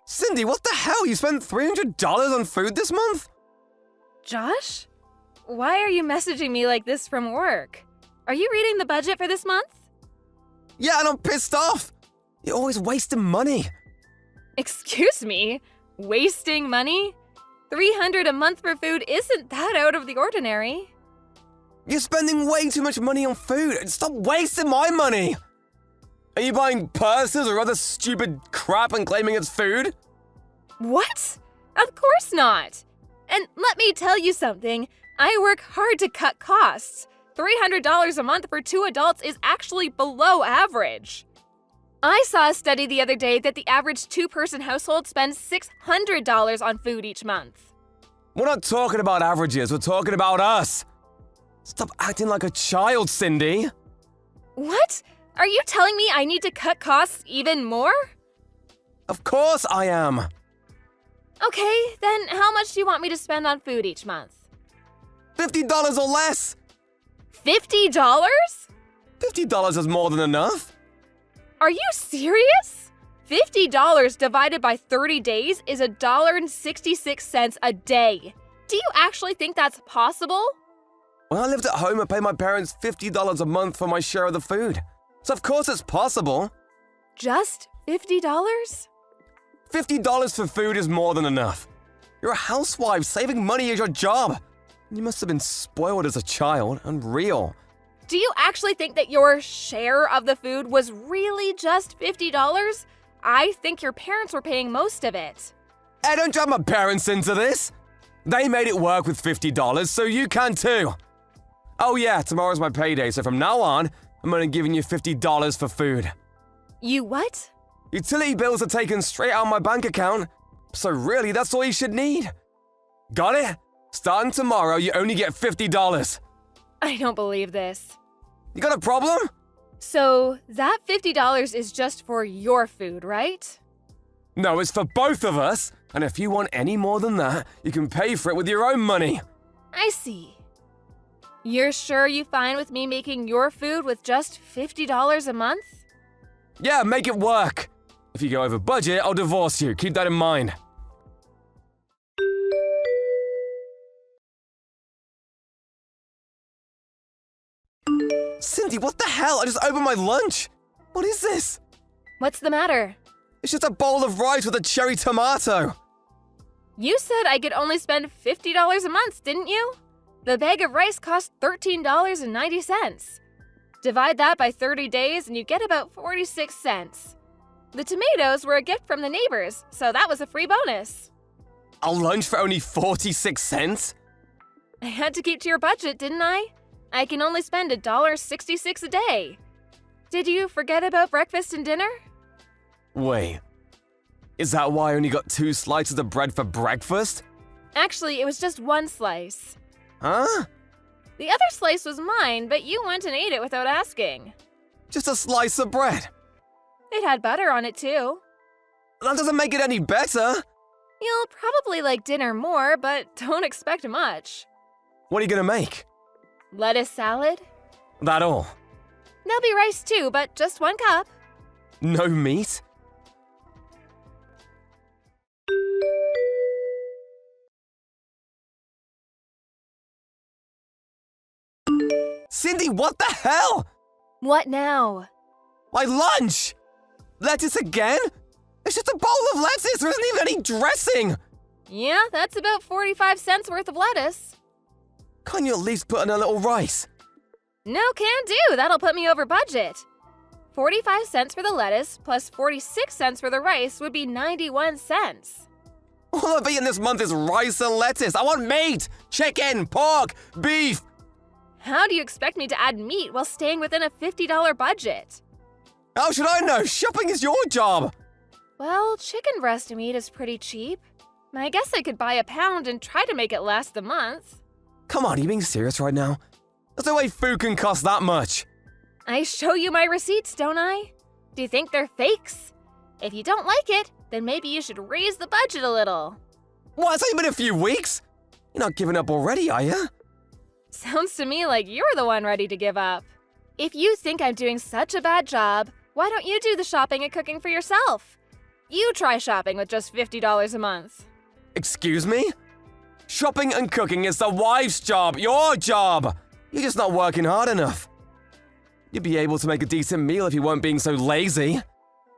Cindy, what the hell? You spent $300 on food this month? Josh? Why are you messaging me like this from work? Are you reading the budget for this month? Yeah, and I'm pissed off. You're always wasting money. Excuse me? Wasting money? $300 a month for food isn't that out of the ordinary. You're spending way too much money on food. Stop wasting my money. Are you buying purses or other stupid crap and claiming it's food? What? Of course not. And let me tell you something. I work hard to cut costs. $300 a month for 2 adults is actually below average. I saw a study the other day that the average 2-person household spends $600 on food each month. We're not talking about averages, we're talking about us. Stop acting like a child, Cindy. What? Are you telling me I need to cut costs even more? Of course I am. Okay, then how much do you want me to spend on food each month? $50 or less. $50? $50 is more than enough. Are you serious? $50 divided by 30 days is $1.66 a day. Do you actually think that's possible? When I lived at home, I paid my parents $50 a month for my share of the food. So of course it's possible. Just $50? $50 for food is more than enough. You're a housewife, saving money is your job. You must have been spoiled as a child. Unreal. Do you actually think that your share of the food was really just $50? I think your parents were paying most of it. Hey, don't drag my parents into this. They made it work with $50, so you can too. Oh yeah, tomorrow's my payday, so from now on, I'm only giving you $50 for food. You what? Utility bills are taken straight out of my bank account, so really that's all you should need. Got it? Starting tomorrow, you only get $50. I don't believe this. You got a problem? So that $50 is just for your food, right? No, it's for both of us, and if you want any more than that, you can pay for it with your own money. I see. You're sure you're fine with me making your food with just $50 a month? Yeah, make it work. If you go over budget, I'll divorce you. Keep that in mind. Cindy, what the hell? I just opened my lunch. What is this? What's the matter? It's just a bowl of rice with a cherry tomato. You said I could only spend $50 a month, didn't you? The bag of rice cost $13.90. Divide that by 30 days and you get about 46 cents. The tomatoes were a gift from the neighbors, so that was a free bonus. A lunch for only 46 cents? I had to keep to your budget, didn't I? I can only spend $1.66 a day. Did you forget about breakfast and dinner? Wait, is that why I only got 2 slices of bread for breakfast? Actually, it was just 1 slice. Huh? The other slice was mine, but you went and ate it without asking. Just a slice of bread. It had butter on it too. That doesn't make it any better. You'll probably like dinner more, but don't expect much. What are you gonna make? Lettuce salad? That all? There'll be rice too, but just 1 cup. No meat? Cindy, what the hell? What now? My lunch! Lettuce again? It's just a bowl of lettuce, there isn't even any dressing! Yeah, that's about 45 cents worth of lettuce. Can't you at least put in a little rice? No, can do. That'll put me over budget. 45 cents for the lettuce plus 46 cents for the rice would be 91 cents. All I've eaten this month is rice and lettuce. I want meat, chicken, pork, beef. How do you expect me to add meat while staying within a $50 budget? How should I know? Shopping is your job. Well, chicken breast meat is pretty cheap. I guess I could buy a pound and try to make it last the month. Come on, are you being serious right now? There's no way food can cost that much. I show you my receipts, don't I? Do you think they're fakes? If you don't like it, then maybe you should raise the budget a little. What, it's only been a few weeks? You're not giving up already, are you? Sounds to me like you're the one ready to give up. If you think I'm doing such a bad job, why don't you do the shopping and cooking for yourself? You try shopping with just $50 a month. Excuse me? Shopping and cooking is the wife's job, your job! You're just not working hard enough. You'd be able to make a decent meal if you weren't being so lazy.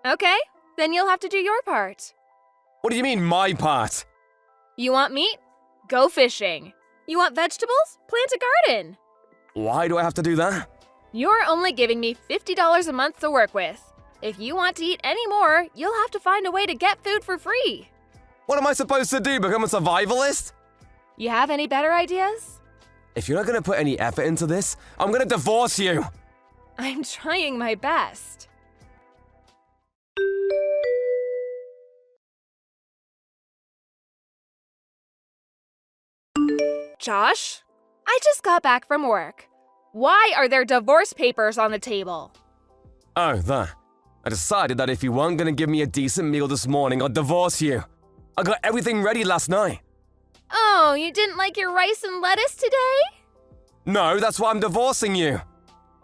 Okay, then you'll have to do your part. What do you mean, my part? You want meat? Go fishing. You want vegetables? Plant a garden. Why do I have to do that? You're only giving me $50 a month to work with. If you want to eat any more, you'll have to find a way to get food for free. What am I supposed to do, become a survivalist? You have any better ideas? If you're not gonna put any effort into this, I'm gonna divorce you! I'm trying my best. Josh, I just got back from work. Why are there divorce papers on the table? Oh, that. I decided that if you weren't gonna give me a decent meal this morning, I'd divorce you. I got everything ready last night. Oh, you didn't like your rice and lettuce today? No, that's why I'm divorcing you.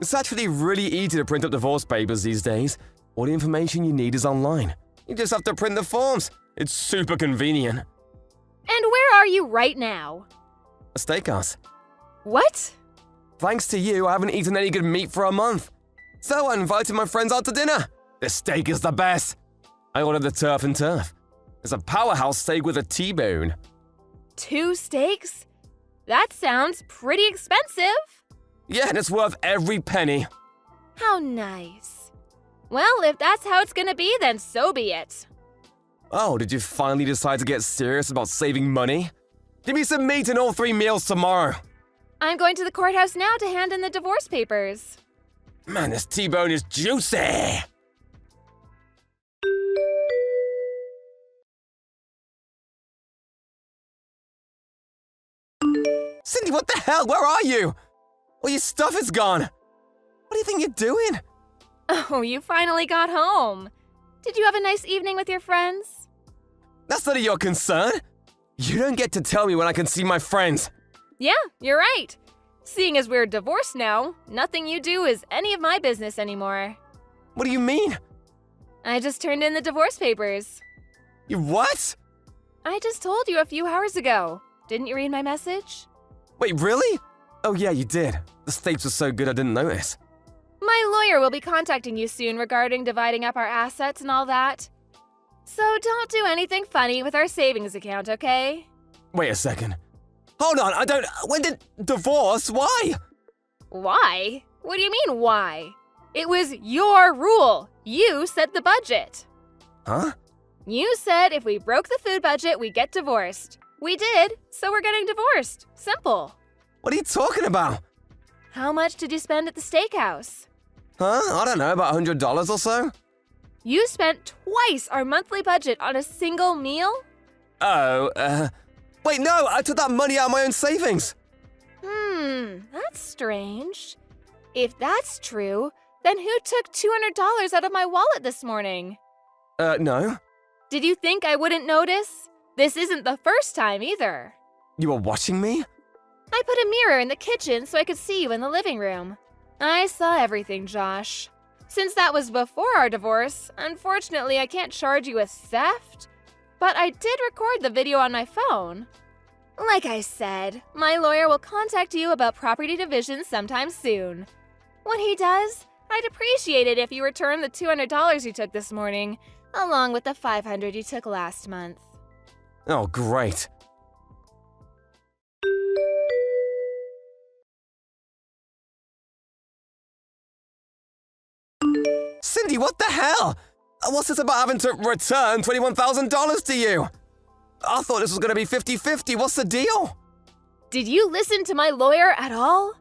It's actually really easy to print up divorce papers these days. All the information you need is online. You just have to print the forms. It's super convenient. And where are you right now? A steakhouse. What? Thanks to you, I haven't eaten any good meat for a month. So I invited my friends out to dinner. The steak is the best. I ordered the turf and turf. It's a powerhouse steak with a T-bone. 2 steaks? That sounds pretty expensive. Yeah, and it's worth every penny. How nice. Well, if that's how it's gonna be, then so be it. Oh, did you finally decide to get serious about saving money? Give me some meat in all 3 meals tomorrow. I'm going to the courthouse now to hand in the divorce papers. Man, this T-bone is juicy. Cindy, what the hell? Where are you? All your stuff is gone. What do you think you're doing? Oh, you finally got home. Did you have a nice evening with your friends? That's none of your concern. You don't get to tell me when I can see my friends. Yeah, you're right. Seeing as we're divorced now, nothing you do is any of my business anymore. What do you mean? I just turned in the divorce papers. You what? I just told you a few hours ago. Didn't you read my message? Wait, really? Oh yeah, you did. The steaks were so good I didn't notice. My lawyer will be contacting you soon regarding dividing up our assets and all that. So don't do anything funny with our savings account, okay? Wait a second. Hold on, when did divorce? Why? Why? What do you mean, why? It was your rule. You set the budget. Huh? You said if we broke the food budget, we get divorced. We did, so we're getting divorced. Simple. What are you talking about? How much did you spend at the steakhouse? Huh? I don't know, about $100 or so? You spent twice our monthly budget on a single meal? Oh, wait, no, I took that money out of my own savings. That's strange. If that's true, then who took $200 out of my wallet this morning? No. Did you think I wouldn't notice? This isn't the first time either. You were watching me? I put a mirror in the kitchen so I could see you in the living room. I saw everything, Josh. Since that was before our divorce, unfortunately I can't charge you with theft, but I did record the video on my phone. Like I said, my lawyer will contact you about property division sometime soon. When he does, I'd appreciate it if you return the $200 you took this morning, along with the $500 you took last month. Oh, great. Cindy, what the hell? What's this about having to return $21,000 to you? I thought this was going to be 50-50. What's the deal? Did you listen to my lawyer at all?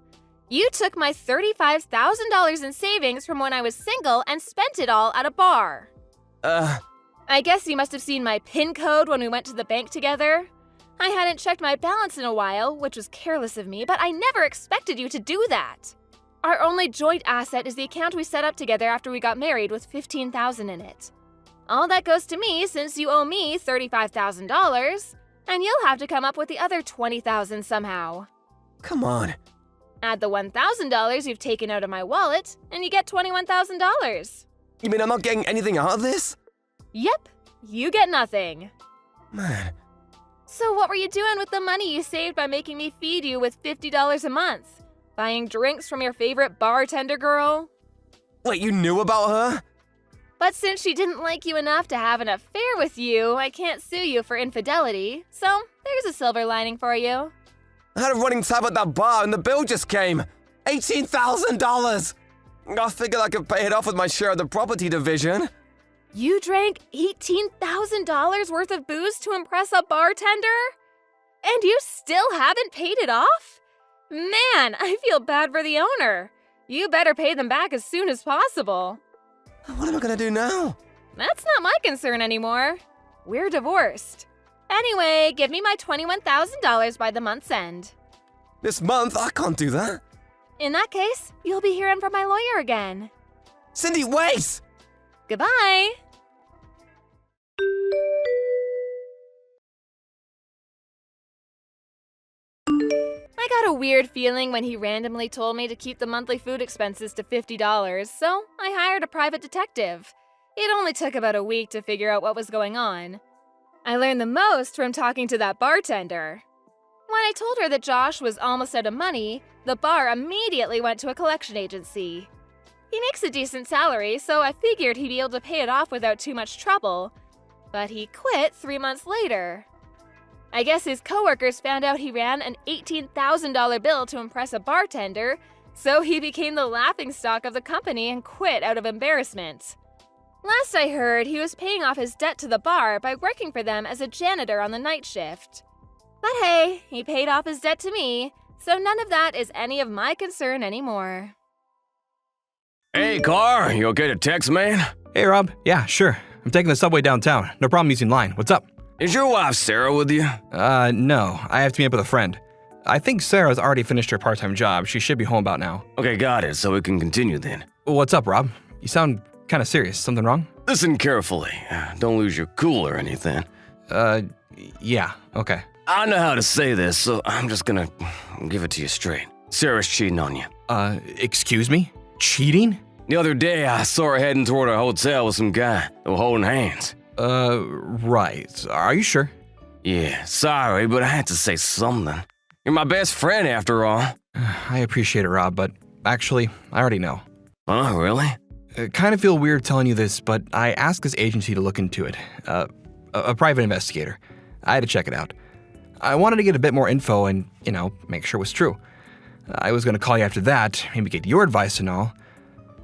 You took my $35,000 in savings from when I was single and spent it all at a bar. I guess you must have seen my PIN code when we went to the bank together. I hadn't checked my balance in a while, which was careless of me, but I never expected you to do that. Our only joint asset is the account we set up together after we got married with $15,000 in it. All that goes to me since you owe me $35,000, and you'll have to come up with the other $20,000 somehow. Come on. Add the $1,000 you've taken out of my wallet, and you get $21,000. You mean I'm not getting anything out of this? Yep, You get nothing. Man, So what were you doing with the money you saved by making me feed you with $50 a month? Buying drinks from your favorite bartender girl? wait, you knew about her? But since she didn't like you enough to have an affair with you, I can't sue you for infidelity. So there's a silver lining for you. I had a running tab at that bar and the bill just came. $18,000! I figured I could pay it off with my share of the property division. You drank $18,000 worth of booze to impress a bartender? And you still haven't paid it off? Man, I feel bad for the owner. You better pay them back as soon as possible. What am I gonna do now? That's not my concern anymore. We're divorced. Anyway, give me my $21,000 by the month's end. This month, I can't do that. In that case, you'll be hearing from my lawyer again. Cindy, wait! Goodbye. I got a weird feeling when he randomly told me to keep the monthly food expenses to $50, so I hired a private detective. It only took about a week to figure out what was going on. I learned the most from talking to that bartender. When I told her that Josh was almost out of money, the bar immediately went to a collection agency. He makes a decent salary, so I figured he'd be able to pay it off without too much trouble. But he quit 3 months later. I guess his coworkers found out he ran an $18,000 bill to impress a bartender, so he became the laughingstock of the company and quit out of embarrassment. Last I heard, he was paying off his debt to the bar by working for them as a janitor on the night shift. But hey, he paid off his debt to me, so none of that is any of my concern anymore. Hey, Car, you okay to text, man? Hey, Rob. Yeah, sure. I'm taking the subway downtown. No problem using line. What's up? Is your wife Sarah with you? No. I have to meet up with a friend. I think Sarah's already finished her part-time job. She should be home about now. Okay, got it, so we can continue then. What's up, Rob? You sound kind of serious. Something wrong? Listen carefully. Don't lose your cool or anything. Yeah. Okay. I know how to say this, so I'm just gonna give it to you straight. Sarah's cheating on you. Excuse me? Cheating? The other day, I saw her heading toward a hotel with some guy. They were holding hands. Right. Are you sure? Yeah, sorry, but I had to say something. You're my best friend, after all. I appreciate it, Rob, but actually, I already know. Oh, really? I kind of feel weird telling you this, but I asked this agency to look into it. A private investigator. I had to check it out. I wanted to get a bit more info and, make sure it was true. I was going to call you after that, maybe get your advice and all.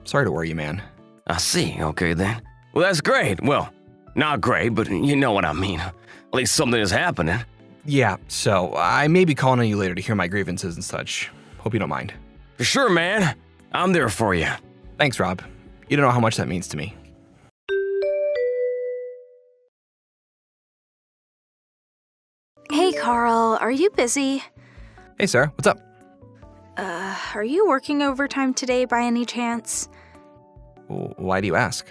Sorry to worry you, man. I see, okay then. Well, that's great. Well, not great, but you know what I mean. At least something is happening. Yeah, so I may be calling on you later to hear my grievances and such. Hope you don't mind. For sure, man. I'm there for you. Thanks, Rob. You don't know how much that means to me. Hey, Carl, are you busy? Hey, Sarah, what's up? Are you working overtime today by any chance? Why do you ask?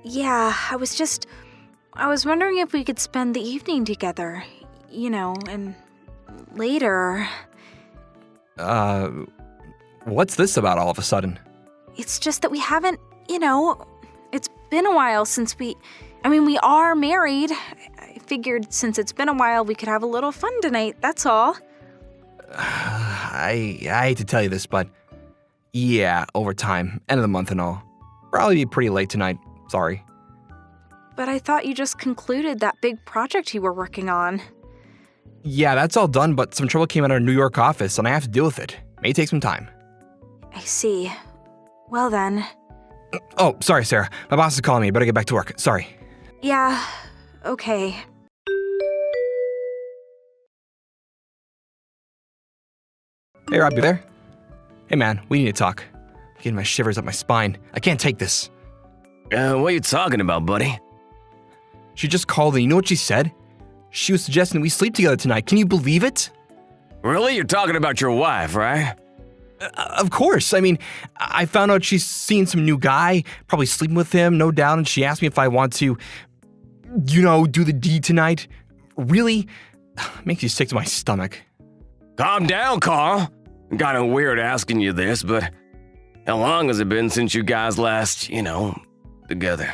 Yeah, I was wondering if we could spend the evening together, and later. What's this about all of a sudden? It's just that we haven't, it's been a while since we are married. I figured since it's been a while, we could have a little fun tonight, that's all. I hate to tell you this, but yeah, overtime, end of the month and all. Probably be pretty late tonight, sorry. But I thought you just concluded that big project you were working on. Yeah, that's all done, but some trouble came out of our New York office and I have to deal with it. May take some time. I see. Well then. Oh, sorry, Sarah. My boss is calling me. Better get back to work. Sorry. Yeah, okay. Hey, Rob, you there? Hey, man, we need to talk. I'm getting my shivers up my spine. I can't take this. What are you talking about, buddy? She just called and you know what she said? She was suggesting we sleep together tonight. Can you believe it? Really? You're talking about your wife, right? Of course. I mean, I found out she's seen some new guy, probably sleeping with him, no doubt, and she asked me if I want to, do the deed tonight. Really? Makes you sick to my stomach. Calm down, Carl. Kinda weird asking you this, but how long has it been since you guys last, together?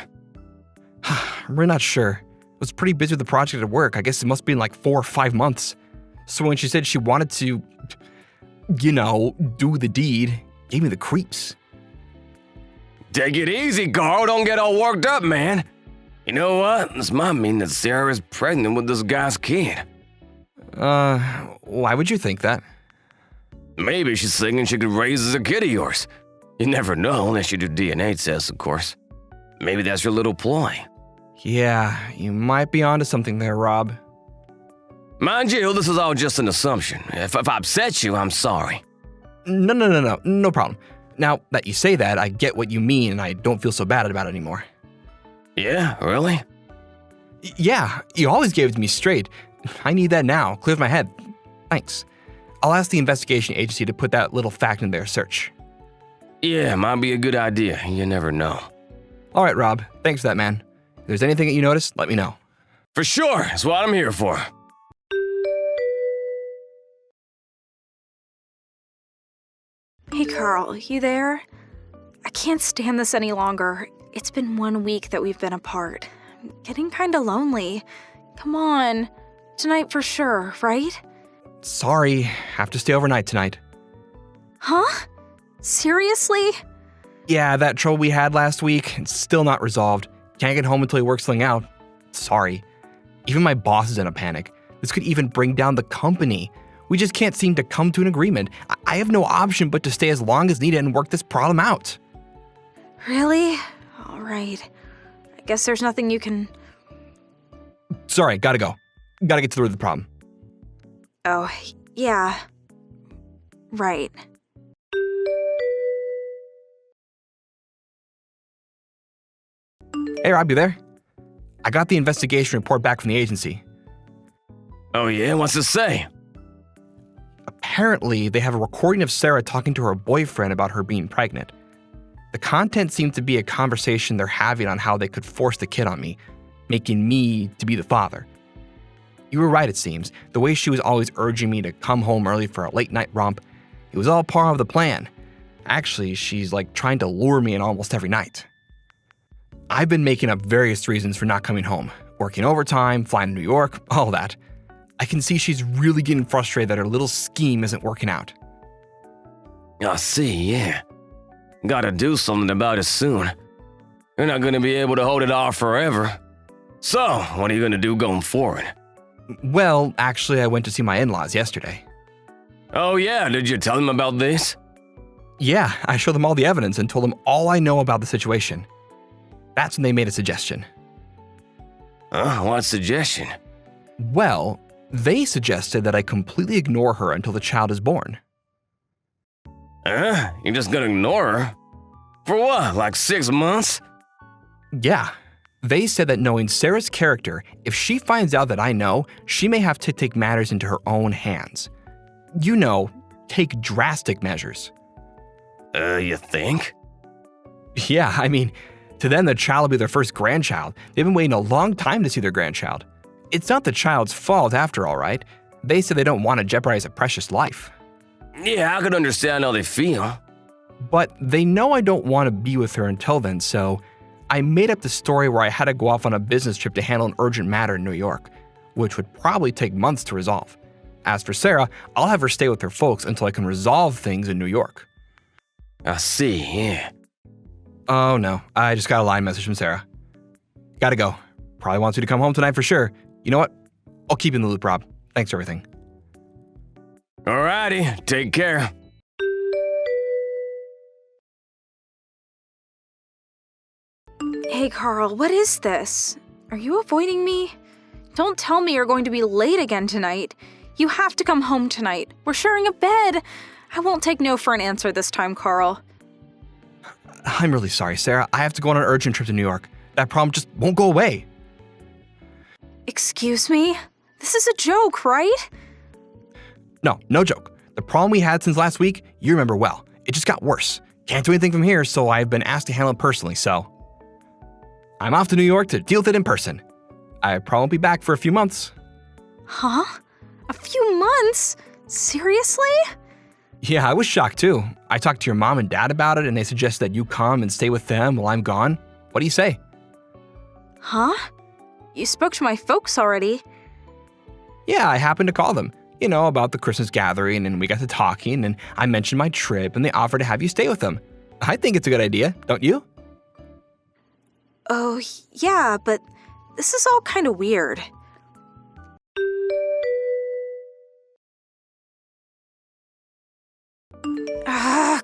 We're not sure. was pretty busy with the project at work. I guess it must have been like 4 or 5 months. So when she said she wanted to, do the deed, gave me the creeps. Take it easy, Carl. Don't get all worked up, man. You know what? This might mean that Sarah is pregnant with this guy's kid. Why would you think that? Maybe she's thinking she could raise a kid of yours. You never know unless you do DNA tests, of course. Maybe that's your little ploy. Yeah, you might be onto something there, Rob. Mind you, this is all just an assumption. If I upset you, I'm sorry. No problem. Now that you say that, I get what you mean and I don't feel so bad about it anymore. Yeah, really? Yeah, you always gave it to me straight. I need that now. Clears my head. Thanks. I'll ask the investigation agency to put that little fact in their search. Yeah, might be a good idea. You never know. All right, Rob. Thanks for that, man. If there's anything that you notice, let me know. For sure. That's what I'm here for. Hey, Carl, you there? I can't stand this any longer. It's been 1 week that we've been apart. I'm getting kinda lonely. Come on. Tonight for sure, right? Sorry, have to stay overnight tonight. Huh? Seriously? Yeah, that trouble we had last week, it's still not resolved. Can't get home until he works something out. Sorry. Even my boss is in a panic. This could even bring down the company. We just can't seem to come to an agreement. I have no option but to stay as long as needed and work this problem out. Really? All right. I guess there's nothing you can... Sorry, gotta go. Gotta get to the root of the problem. Oh, yeah. Right. Hey, Rob, you there? I got the investigation report back from the agency. Oh yeah? What's it say? Apparently, they have a recording of Sarah talking to her boyfriend about her being pregnant. The content seemed to be a conversation they're having on how they could force the kid on me, making me to be the father. You were right, it seems. The way she was always urging me to come home early for a late-night romp, it was all part of the plan. Actually, she's like trying to lure me in almost every night. I've been making up various reasons for not coming home. Working overtime, flying to New York, all that. I can see she's really getting frustrated that her little scheme isn't working out. I see, yeah. Gotta do something about it soon. You're not gonna be able to hold it off forever. So, what are you gonna do going forward? Well, actually, I went to see my in-laws yesterday. Oh yeah, did you tell them about this? Yeah, I showed them all the evidence and told them all I know about the situation. That's when they made a suggestion. What suggestion? Well, they suggested that I completely ignore her until the child is born. You're just gonna ignore her? For what, like 6 months? Yeah. They said that knowing Sarah's character, if she finds out that I know, she may have to take matters into her own hands. Take drastic measures. You think? Yeah, I mean, to them, the child will be their first grandchild. They've been waiting a long time to see their grandchild. It's not the child's fault after all, right? They said they don't want to jeopardize a precious life. Yeah, I could understand how they feel. But they know I don't want to be with her until then, so I made up the story where I had to go off on a business trip to handle an urgent matter in New York, which would probably take months to resolve. As for Sarah, I'll have her stay with her folks until I can resolve things in New York. I see, yeah. Oh no, I just got a line message from Sarah. Gotta go. Probably wants you to come home tonight for sure. You know what? I'll keep you in the loop, Rob. Thanks for everything. Alrighty, take care. Hey, Carl, what is this? Are you avoiding me? Don't tell me you're going to be late again tonight. You have to come home tonight. We're sharing a bed. I won't take no for an answer this time, Carl. I'm really sorry, Sarah. I have to go on an urgent trip to New York. That problem just won't go away. Excuse me? This is a joke, right? No joke. The problem we had since last week, you remember well. It just got worse. Can't do anything from here, so I've been asked to handle it personally, so I'm off to New York to deal with it in person. I probably won't be back for a few months. Huh? A few months? Seriously? Yeah, I was shocked too. I talked to your mom and dad about it and they suggested that you come and stay with them while I'm gone. What do you say? Huh? You spoke to my folks already. Yeah, I happened to call them. About the Christmas gathering, and we got to talking, and I mentioned my trip, and they offered to have you stay with them. I think it's a good idea, don't you? Oh, yeah, but this is all kind of weird.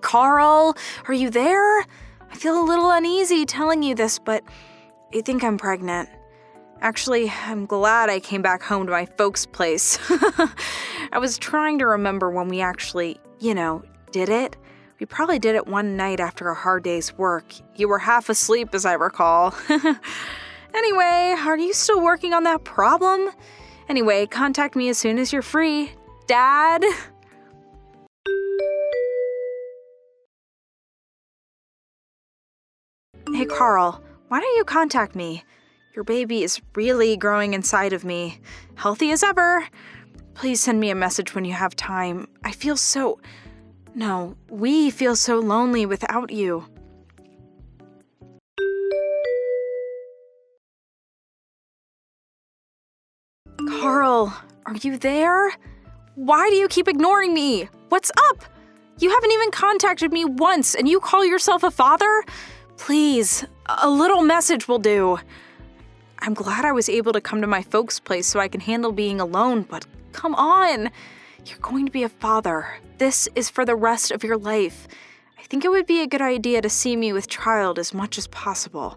Carl, are you there? I feel a little uneasy telling you this, but I think I'm pregnant. Actually, I'm glad I came back home to my folks' place. I was trying to remember when we actually, did it. We probably did it one night after a hard day's work. You were half asleep, as I recall. Anyway, are you still working on that problem? Anyway, contact me as soon as you're free. Dad? Hey, Carl, why don't you contact me? Your baby is really growing inside of me. Healthy as ever. Please send me a message when you have time. We feel so lonely without you. Carl, are you there? Why do you keep ignoring me? What's up? You haven't even contacted me once, and you call yourself a father? Please, a little message will do. I'm glad I was able to come to my folks' place so I can handle being alone, but come on. You're going to be a father. This is for the rest of your life. I think it would be a good idea to see me with child as much as possible.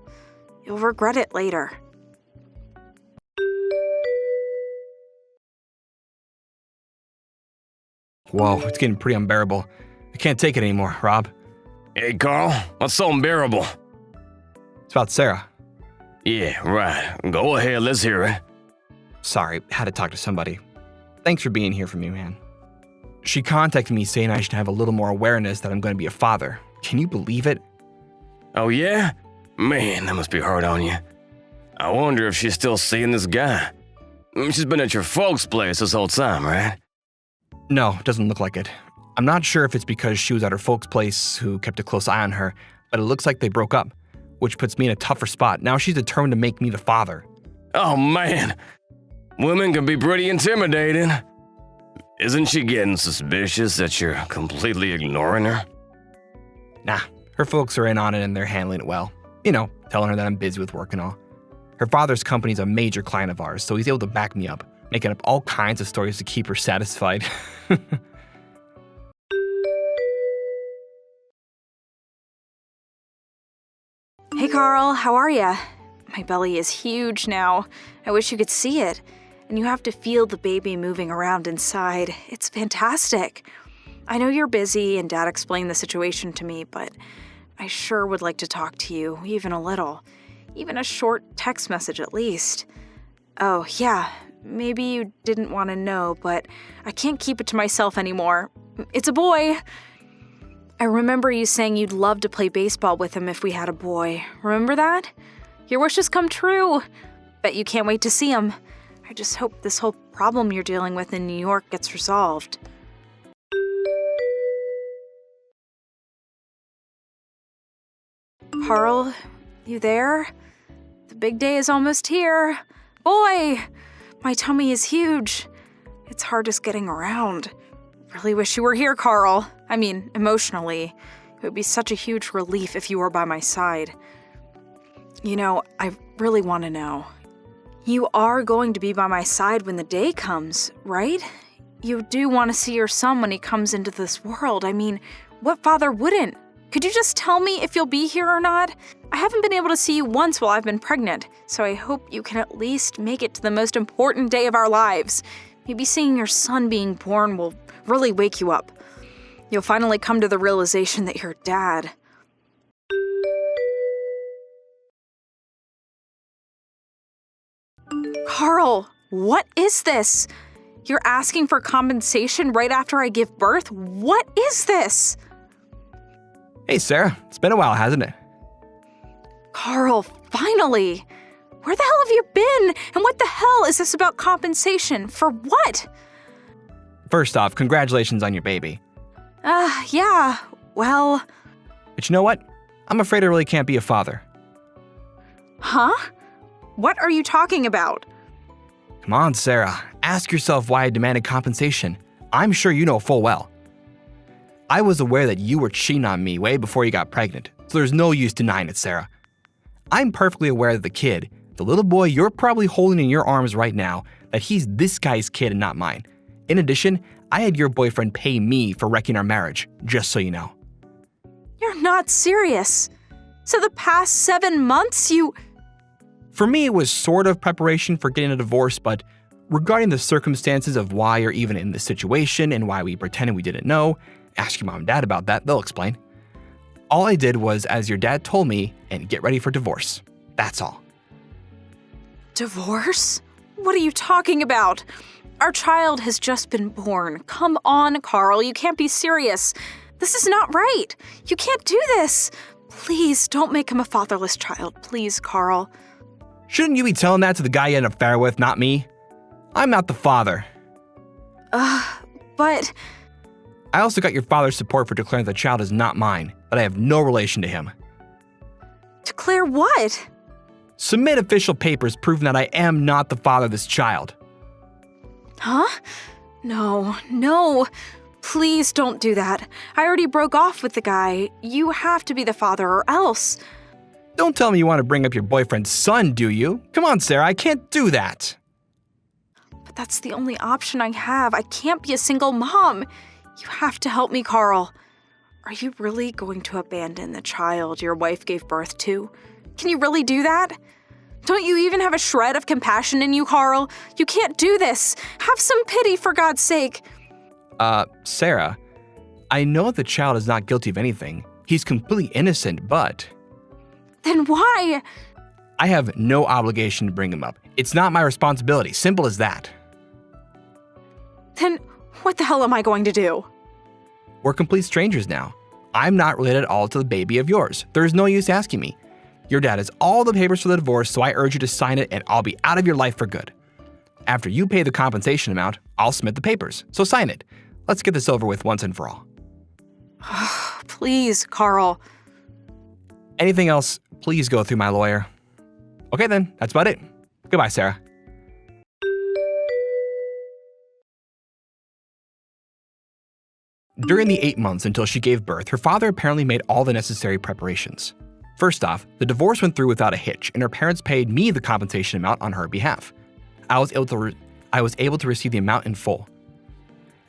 You'll regret it later. Whoa, it's getting pretty unbearable. I can't take it anymore, Rob. Hey, Carl, what's so unbearable? It's about Sarah. Yeah, right. Go ahead, let's hear it. Sorry, had to talk to somebody. Thanks for being here for me, man. She contacted me saying I should have a little more awareness that I'm going to be a father. Can you believe it? Oh, yeah? Man, that must be hard on you. I wonder if she's still seeing this guy. She's been at your folks' place this whole time, right? No, doesn't look like it. I'm not sure if it's because she was at her folks' place who kept a close eye on her, but it looks like they broke up, which puts me in a tougher spot. Now she's determined to make me the father. Oh, man. Women can be pretty intimidating. Isn't she getting suspicious that you're completely ignoring her? Nah, her folks are in on it and they're handling it well. Telling her that I'm busy with work and all. Her father's company's a major client of ours, so he's able to back me up, making up all kinds of stories to keep her satisfied. Hey, Carl, how are ya? My belly is huge now. I wish you could see it. And you have to feel the baby moving around inside. It's fantastic. I know you're busy and Dad explained the situation to me, but I sure would like to talk to you, even a little. Even a short text message at least. Oh, yeah, maybe you didn't want to know, but I can't keep it to myself anymore. It's a boy. I remember you saying you'd love to play baseball with him if we had a boy. Remember that? Your wish has come true. Bet you can't wait to see him. I just hope this whole problem you're dealing with in New York gets resolved. Carl, you there? The big day is almost here. Boy, my tummy is huge. It's hard just getting around. Really wish you were here, Carl. I mean, emotionally. It would be such a huge relief if you were by my side. I really want to know. You are going to be by my side when the day comes, right? You do want to see your son when he comes into this world. I mean, what father wouldn't? Could you just tell me if you'll be here or not? I haven't been able to see you once while I've been pregnant, so I hope you can at least make it to the most important day of our lives. Maybe seeing your son being born will really wake you up. You'll finally come to the realization that you're dad. Carl, what is this? You're asking for compensation right after I give birth? What is this? Hey, Sarah. It's been a while, hasn't it? Carl, finally! Where the hell have you been? And what the hell is this about compensation? For what? First off, congratulations on your baby. Yeah, well... But you know what? I'm afraid I really can't be a father. Huh? What are you talking about? Come on, Sarah. Ask yourself why I demanded compensation. I'm sure you know full well. I was aware that you were cheating on me way before you got pregnant, so there's no use denying it, Sarah. I'm perfectly aware that the kid, the little boy you're probably holding in your arms right now, that he's this guy's kid and not mine. In addition, I had your boyfriend pay me for wrecking our marriage, just so you know. You're not serious. So the past 7 months For me, it was sort of preparation for getting a divorce, but regarding the circumstances of why you're even in this situation and why we pretended we didn't know, ask your mom and dad about that, they'll explain. All I did was as your dad told me and get ready for divorce. That's all. Divorce? What are you talking about? Our child has just been born. Come on, Carl, you can't be serious. This is not right. You can't do this. Please don't make him a fatherless child. Please, Carl. Shouldn't you be telling that to the guy you had an affair with, not me? I'm not the father. But I also got your father's support for declaring the child is not mine, that I have no relation to him. declare what? Submit official papers proving that I am not the father of this child. Huh? No. Please don't do that. I already broke off with the guy. You have to be the father or else. Don't tell me you want to bring up your boyfriend's son, do you? Come on, Sarah, I can't do that. But that's the only option I have. I can't be a single mom. You have to help me, Carl. Are you really going to abandon the child your wife gave birth to? Can you really do that? Don't you even have a shred of compassion in you, Carl? You can't do this. Have some pity, for God's sake. Sarah, I know the child is not guilty of anything. He's completely innocent, but Then why? I have no obligation to bring him up. It's not my responsibility. Simple as that. Then what the hell am I going to do? We're complete strangers now. I'm not related at all to the baby of yours. There's no use asking me. Your dad has all the papers for the divorce, so I urge you to sign it and I'll be out of your life for good. After you pay the compensation amount, I'll submit the papers, so sign it. Let's get this over with once and for all. Please, Carl. Anything else, please go through my lawyer. Okay then, that's about it. Goodbye, Sarah. During the 8 months until she gave birth, her father apparently made all the necessary preparations. First off, the divorce went through without a hitch, and her parents paid me the compensation amount on her behalf. I was able to receive the amount in full.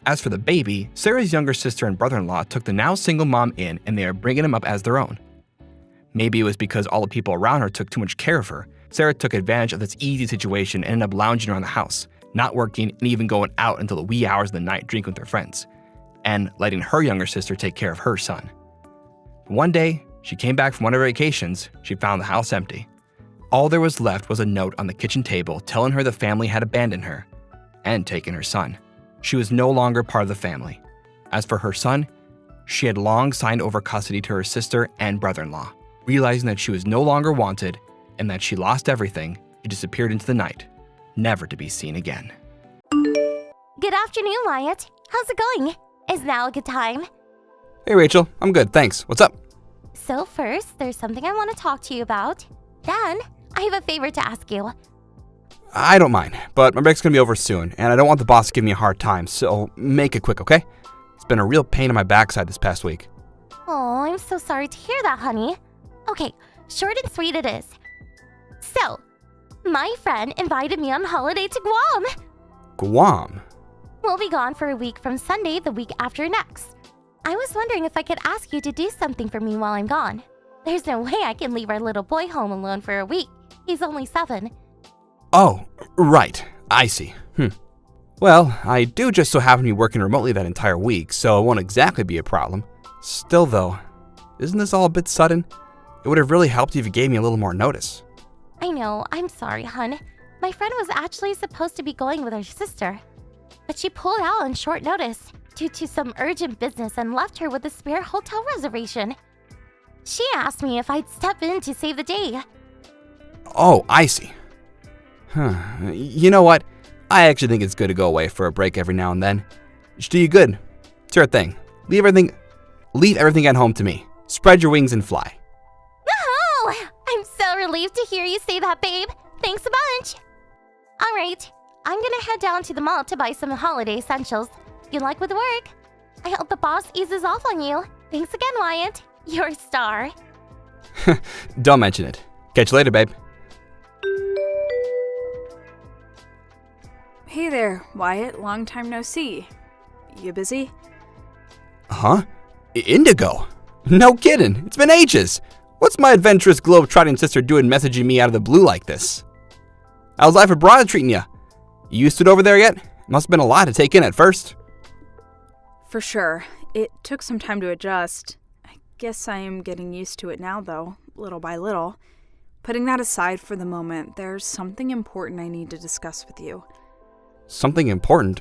As for the baby, Sarah's younger sister and brother-in-law took the now single mom in, and they are bringing him up as their own. Maybe it was because all the people around her took too much care of her. Sarah took advantage of this easy situation and ended up lounging around the house, not working and even going out until the wee hours of the night drinking with her friends, and letting her younger sister take care of her son. One day, she came back from one of her vacations. She found the house empty. All there was left was a note on the kitchen table telling her the family had abandoned her and taken her son. She was no longer part of the family. As for her son, she had long signed over custody to her sister and brother-in-law. Realizing that she was no longer wanted and that she lost everything, she disappeared into the night, never to be seen again. Good afternoon, Wyatt. How's it going? Is now a good time? Hey, Rachel. I'm good, thanks. What's up? So first, there's something I want to talk to you about. Then, I have a favor to ask you. I don't mind, but my break's gonna be over soon, and I don't want the boss to give me a hard time, so make it quick, okay? It's been a real pain in my backside this past week. Oh, I'm so sorry to hear that, honey. Okay, short and sweet it is. So, my friend invited me on holiday to Guam. Guam? We'll be gone for a week from Sunday the week after next. I was wondering if I could ask you to do something for me while I'm gone. There's no way I can leave our little boy home alone for a week. He's only 7. Oh, right. I see. Well, I do just so happen to be working remotely that entire week, so it won't exactly be a problem. Still though, isn't this all a bit sudden? It would have really helped if you gave me a little more notice. I know, I'm sorry, hun. My friend was actually supposed to be going with her sister, but she pulled out on short notice due to some urgent business and left her with a spare hotel reservation. She asked me if I'd step in to save the day. Oh, I see. You know what? I actually think it's good to go away for a break every now and then. It should do you good. Sure thing. Leave everything at home to me. Spread your wings and fly. Oh, I'm so relieved to hear you say that, babe. Thanks a bunch. All right, I'm gonna head down to the mall to buy some holiday essentials. Good luck with work. I hope the boss eases off on you. Thanks again, Wyatt. You're a star. Don't mention it. Catch you later, babe. Hey there, Wyatt. Long time no see. You busy? Huh? Indigo? No kidding. It's been ages. What's my adventurous globe-trotting sister doing messaging me out of the blue like this? How's life abroad treating ya? You used to it over there yet? Must have been a lot to take in at first. For sure. It took some time to adjust. I guess I am getting used to it now, though, little by little. Putting that aside for the moment, there's something important I need to discuss with you. Something important?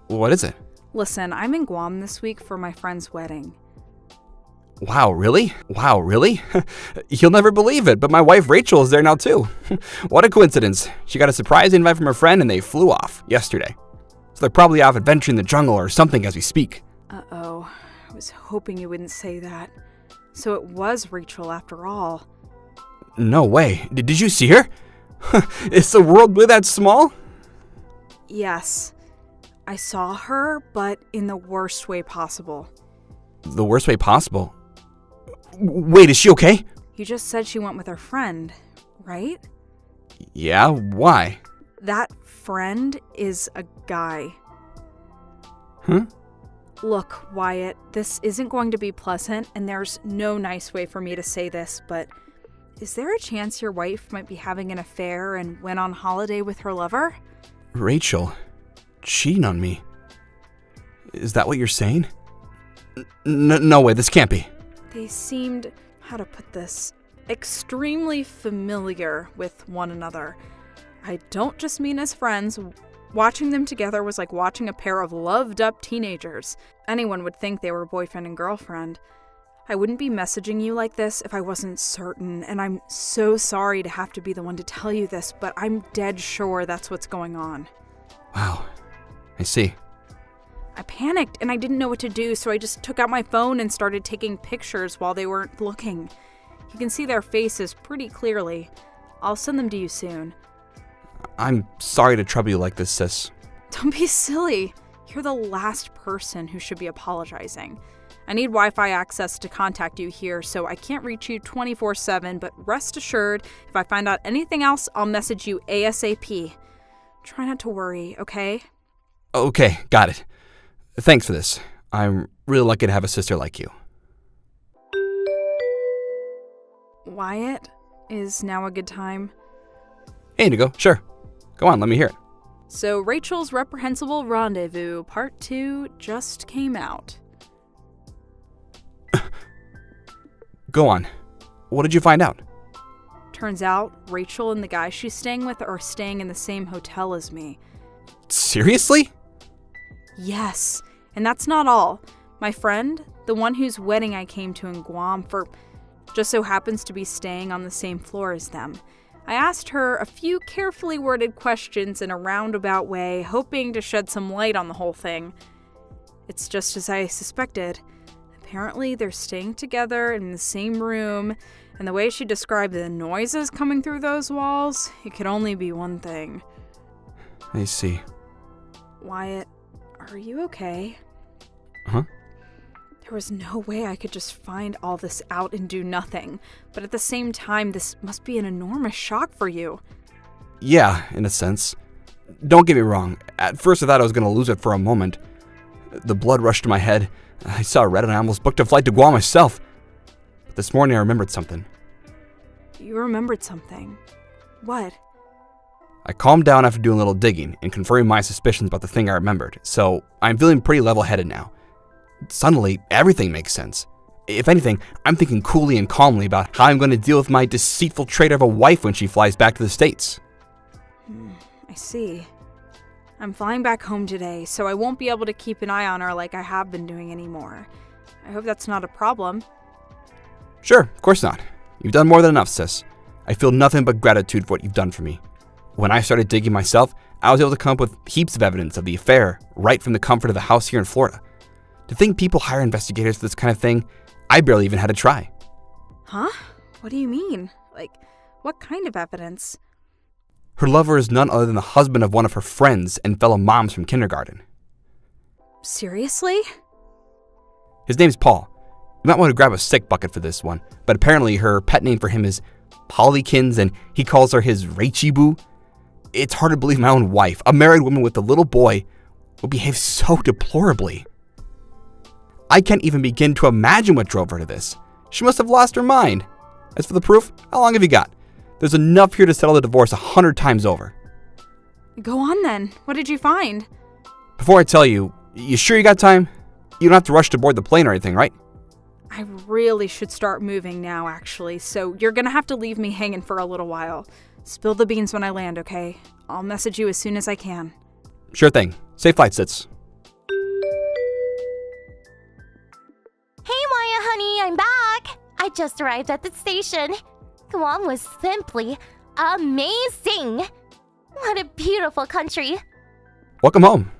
What is it? Listen, I'm in Guam this week for my friend's wedding. Wow, really? You'll never believe it, but my wife Rachel is there now too. What a coincidence. She got a surprise invite from her friend and they flew off yesterday. So they're probably off adventuring the jungle or something as we speak. Uh-oh. I was hoping you wouldn't say that. So it was Rachel after all. No way. Did you see her? Is the world really that small? Yes. I saw her, but in the worst way possible. The worst way possible? Wait, is she okay? You just said she went with her friend, right? Yeah, why? That friend is a guy. Huh? Look, Wyatt, this isn't going to be pleasant, and there's no nice way for me to say this, but is there a chance your wife might be having an affair and went on holiday with her lover? Rachel, cheating on me. Is that what you're saying? No way, this can't be. They seemed, how to put this, extremely familiar with one another. I don't just mean as friends. Watching them together was like watching a pair of loved-up teenagers. Anyone would think they were boyfriend and girlfriend. I wouldn't be messaging you like this if I wasn't certain, and I'm so sorry to have to be the one to tell you this, but I'm dead sure that's what's going on. Wow, I see. I panicked and I didn't know what to do, so I just took out my phone and started taking pictures while they weren't looking. You can see their faces pretty clearly. I'll send them to you soon. I'm sorry to trouble you like this, sis. Don't be silly. You're the last person who should be apologizing. I need Wi-Fi access to contact you here, so I can't reach you 24/7, but rest assured, if I find out anything else, I'll message you ASAP. Try not to worry, okay? Okay, got it. Thanks for this. I'm really lucky to have a sister like you. Wyatt, is now a good time? Hey, Indigo, sure. Go on, let me hear it. So Rachel's Reprehensible Rendezvous Part 2 just came out. Go on. What did you find out? Turns out, Rachel and the guy she's staying with are staying in the same hotel as me. Seriously? Yes, and that's not all. My friend, the one whose wedding I came to in Guam for, just so happens to be staying on the same floor as them. I asked her a few carefully worded questions in a roundabout way, hoping to shed some light on the whole thing. It's just as I suspected. Apparently, they're staying together in the same room, and the way she described the noises coming through those walls, it could only be one thing. I see. Wyatt, are you okay? Huh? There was no way I could just find all this out and do nothing, but at the same time, this must be an enormous shock for you. Yeah, in a sense. Don't get me wrong. At first I thought I was going to lose it for a moment. The blood rushed to my head. I saw red and I almost booked a flight to Guam myself. But this morning I remembered something. You remembered something. What? I calmed down after doing a little digging and confirming my suspicions about the thing I remembered, so I'm feeling pretty level-headed now. Suddenly, everything makes sense. If anything, I'm thinking coolly and calmly about how I'm going to deal with my deceitful traitor of a wife when she flies back to the States. I see. I'm flying back home today, so I won't be able to keep an eye on her like I have been doing anymore. I hope that's not a problem. Sure, of course not. You've done more than enough, sis. I feel nothing but gratitude for what you've done for me. When I started digging myself, I was able to come up with heaps of evidence of the affair right from the comfort of the house here in Florida. To think people hire investigators for this kind of thing, I barely even had to try. Huh? What do you mean? Like, what kind of evidence? Her lover is none other than the husband of one of her friends and fellow moms from kindergarten. Seriously? His name's Paul. You might want to grab a sick bucket for this one, but apparently her pet name for him is Pollykins, and he calls her his Rachy Boo. It's hard to believe my own wife, a married woman with a little boy, would behave so deplorably. I can't even begin to imagine what drove her to this. She must have lost her mind. As for the proof, how long have you got? There's enough here to settle the divorce 100 times over. Go on then. What did you find? Before I tell you, you sure you got time? You don't have to rush to board the plane or anything, right? I really should start moving now, actually, so you're gonna have to leave me hanging for a little while. Spill the beans when I land, okay? I'll message you as soon as I can. Sure thing. Safe flight, Sits. Hey, Maya, honey, I'm back. I just arrived at the station. Guam was simply amazing. What a beautiful country. Welcome home.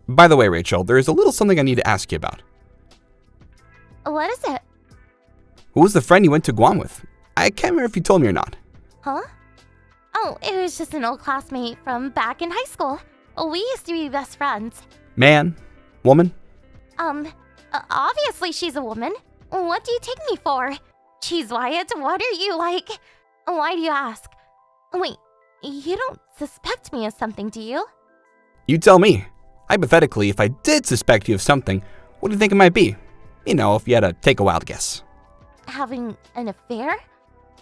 By the way, Rachel, there is a little something I need to ask you about. What is it? Who was the friend you went to Guam with? I can't remember if you told me or not. Huh? Oh, it was just an old classmate from back in high school. We used to be best friends. Man? Woman? Obviously she's a woman. What do you take me for? Jeez, Wyatt, what are you like? Why do you ask? Wait, you don't suspect me of something, do you? You tell me. Hypothetically, if I did suspect you of something, what do you think it might be? You know, if you had to take a wild guess. Having an affair?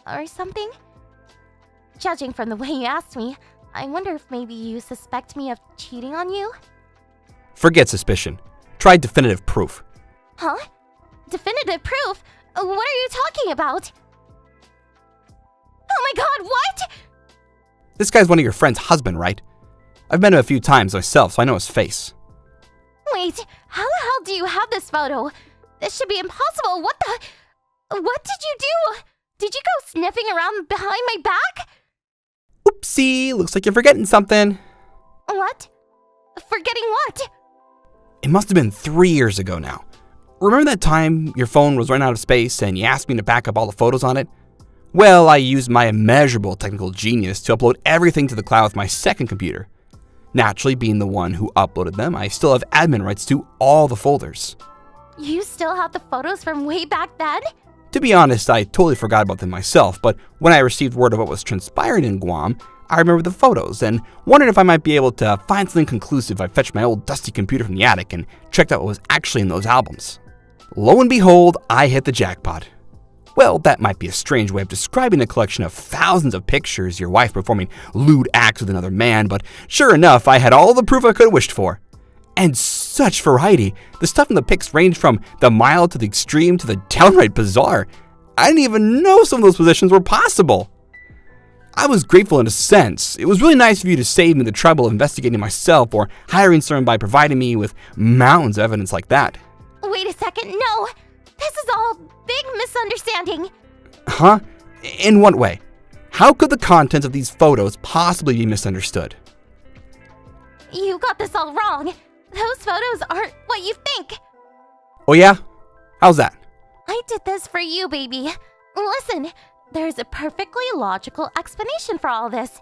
Or something? Judging from the way you asked me, I wonder if maybe you suspect me of cheating on you? Forget suspicion. Try definitive proof. Huh? Definitive proof? What are you talking about? Oh my god, what? This guy's one of your friend's husband, right? I've met him a few times myself, so I know his face. Wait, how the hell do you have this photo? This should be impossible. What did you do? Did you go sniffing around behind my back? Oopsie, looks like you're forgetting something. What? Forgetting what? It must have been 3 years ago now. Remember that time your phone was running out of space and you asked me to back up all the photos on it? Well, I used my immeasurable technical genius to upload everything to the cloud with my second computer. Naturally, being the one who uploaded them, I still have admin rights to all the folders. You still have the photos from way back then? To be honest, I totally forgot about them myself, but when I received word of what was transpiring in Guam, I remembered the photos and wondered if I might be able to find something conclusive if I fetched my old dusty computer from the attic and checked out what was actually in those albums. Lo and behold, I hit the jackpot. Well, that might be a strange way of describing a collection of thousands of pictures, your wife performing lewd acts with another man, but sure enough, I had all the proof I could have wished for. And such variety. The stuff in the pics ranged from the mild to the extreme to the downright bizarre. I didn't even know some of those positions were possible. I was grateful in a sense. It was really nice of you to save me the trouble of investigating myself or hiring someone by providing me with mountains of evidence like that. Wait a second, no! This is all big misunderstanding. Huh? In what way? How could the contents of these photos possibly be misunderstood? You got this all wrong. Those photos aren't what you think. Oh yeah? How's that? I did this for you, baby. Listen, there's a perfectly logical explanation for all this.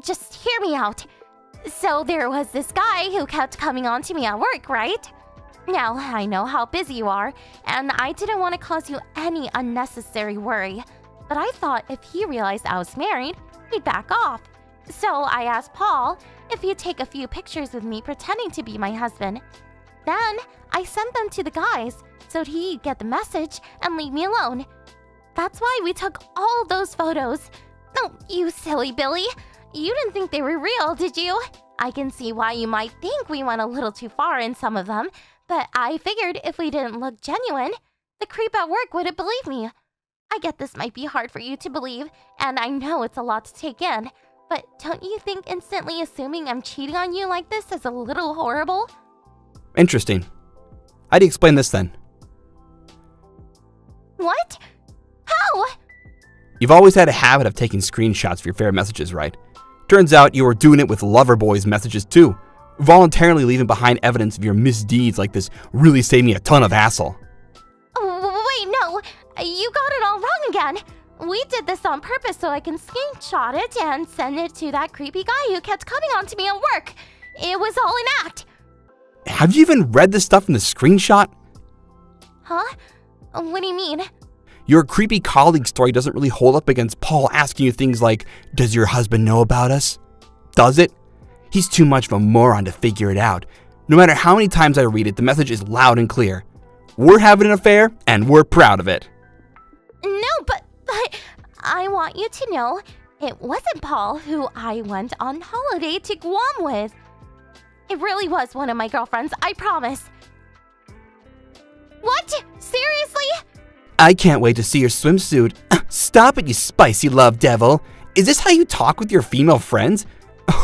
Just hear me out. So there was this guy who kept coming on to me at work, right? Now, I know how busy you are, and I didn't want to cause you any unnecessary worry. But I thought if he realized I was married, he'd back off. So I asked Paul if he'd take a few pictures with me pretending to be my husband. Then I sent them to the guys so he'd get the message and leave me alone. That's why we took all those photos. Oh, you silly Billy. You didn't think they were real, did you? I can see why you might think we went a little too far in some of them, but I figured if we didn't look genuine, the creep at work wouldn't believe me. I get this might be hard for you to believe, and I know it's a lot to take in, but don't you think instantly assuming I'm cheating on you like this is a little horrible? Interesting. How do you explain this then? What? How? You've always had a habit of taking screenshots of your favorite messages, right? Turns out you were doing it with Loverboy's messages too, voluntarily leaving behind evidence of your misdeeds like this really saved me a ton of hassle. Wait, no. You got it all wrong again. We did this on purpose so I can screenshot it and send it to that creepy guy who kept coming on to me at work. It was all an act. Have you even read the stuff in the screenshot? Huh? What do you mean? Your creepy colleague story doesn't really hold up against Paul asking you things like, does your husband know about us? Does it? He's too much of a moron to figure it out. No matter how many times I read it, the message is loud and clear. We're having an affair, and we're proud of it. No, but I want you to know it wasn't Paul who I went on holiday to Guam with. It really was one of my girlfriends, I promise. What? Seriously? I can't wait to see your swimsuit. Stop it, you spicy love devil. Is this how you talk with your female friends?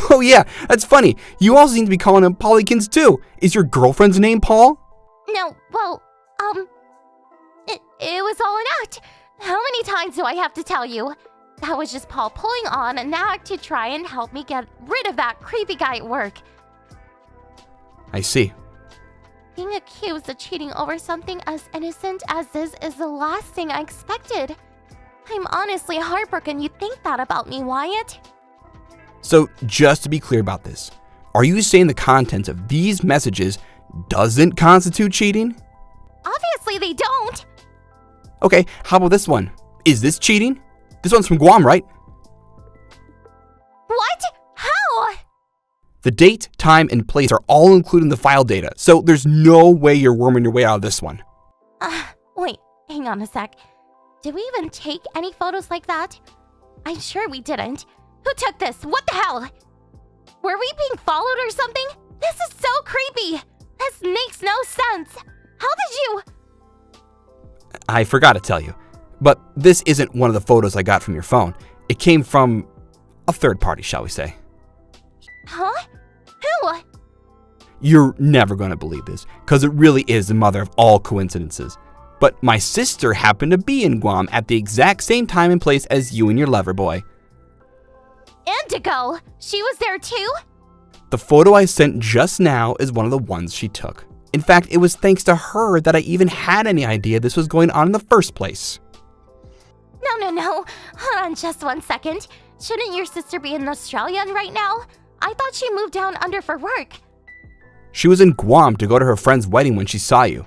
Oh yeah, that's funny. You also seem to be calling them Pollykins too. Is your girlfriend's name Paul? No, well, it was all an act. How many times do I have to tell you? That was just Paul pulling on an act to try and help me get rid of that creepy guy at work. I see. Being accused of cheating over something as innocent as this is the last thing I expected. I'm honestly heartbroken you think that about me, Wyatt. So, just to be clear about this, are you saying the contents of these messages doesn't constitute cheating? Obviously they don't. Okay, how about this one? Is this cheating? This one's from Guam, right? What? How? The date, time, and place are all included in the file data, so there's no way you're worming your way out of this one. Wait, hang on a sec. Did we even take any photos like that? I'm sure we didn't. Who took this? What the hell? Were we being followed or something? This is so creepy. This makes no sense. How did you... I forgot to tell you, but this isn't one of the photos I got from your phone. It came from a third party, shall we say. Huh? Who? You're never going to believe this, because it really is the mother of all coincidences. But my sister happened to be in Guam at the exact same time and place as you and your lover boy. Indigo! She was there too? The photo I sent just now is one of the ones she took. In fact, it was thanks to her that I even had any idea this was going on in the first place. No. Hold on just 1 second. Shouldn't your sister be in Australia right now? I thought she moved down under for work. She was in Guam to go to her friend's wedding when she saw you.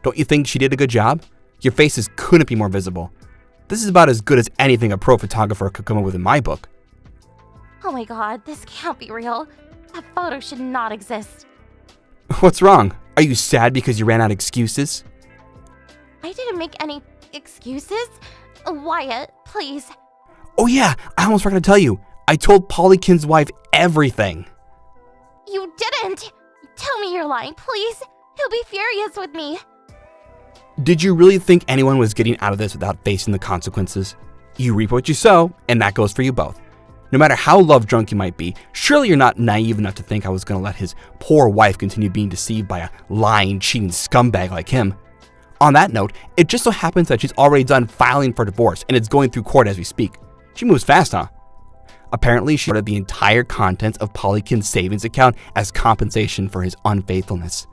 Don't you think she did a good job? Your faces couldn't be more visible. This is about as good as anything a pro photographer could come up with in my book. Oh my god, this can't be real. That photo should not exist. What's wrong? Are you sad because you ran out of excuses? I didn't make any excuses. Wyatt, please. Oh yeah, I almost forgot to tell you. I told Pollykin's wife everything. You didn't! Tell me you're lying, please. He'll be furious with me. Did you really think anyone was getting out of this without facing the consequences? You reap what you sow, and that goes for you both. No matter how love drunk you might be, surely you're not naive enough to think I was going to let his poor wife continue being deceived by a lying, cheating scumbag like him. On that note, it just so happens that she's already done filing for divorce, and it's going through court as we speak. She moves fast, huh? Apparently, she ordered the entire contents of Pollykin's savings account as compensation for his unfaithfulness.